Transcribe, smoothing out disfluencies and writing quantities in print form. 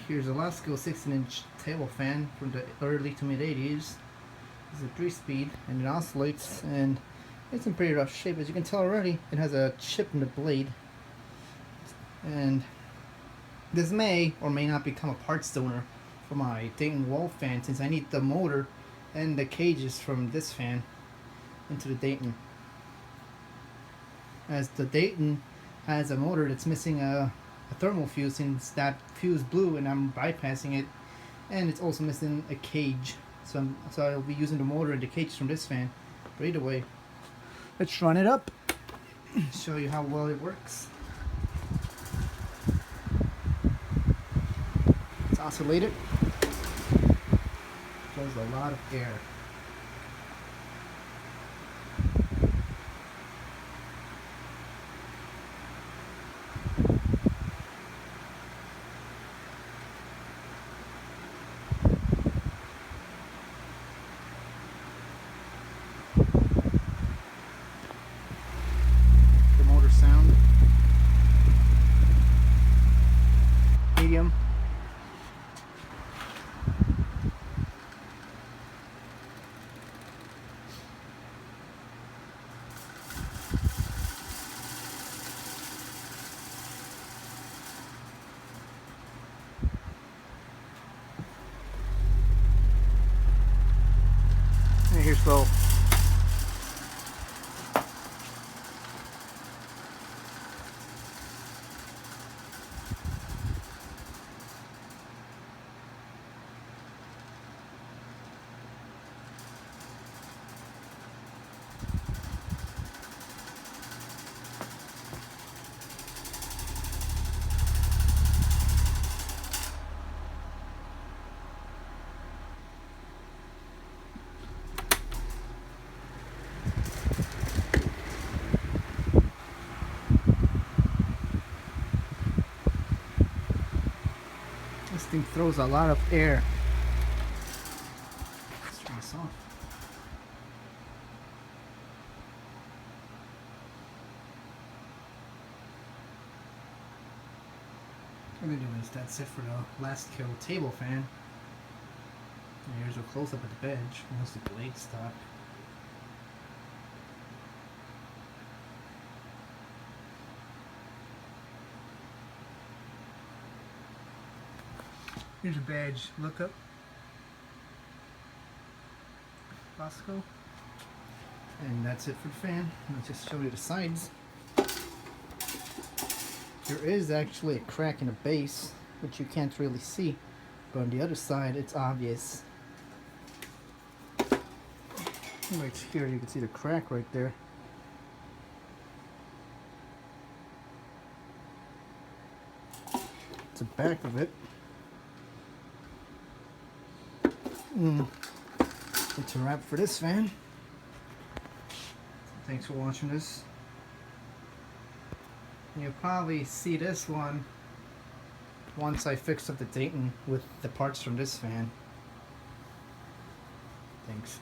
Here's a Lasko 16-inch table fan from the early to mid 80s. It's a 3-speed and it oscillates, and it's in pretty rough shape. As you can tell already, it has a chip in the blade. And this may or may not become a parts donor for my Dayton wall fan, since I need the motor and the cages from this fan into the Dayton. As the Dayton has a motor that's missing a thermal fuse, since that fuse blew and I'm bypassing it, and it's also missing a cage, so I'll be using the motor and the cage from this fan. But either way, let's run it up, show you how well it works. It's oscillated, flows a lot of air. Sound medium. And here's low. This thing throws a lot of air. Let's turn this off. Anyways, that's it for the Lasko table fan. And here's a close-up of the bench. Once the blade stop. Here's a badge lookup. Lasko. And that's it for the fan. I'll just show you the sides. There is actually a crack in the base, which you can't really see, but on the other side it's obvious. Right here you can see the crack right there. It's the back of it. It's a wrap for this fan. Thanks for watching this. You'll probably see this one once I fix up the Dayton with the parts from this fan. Thanks.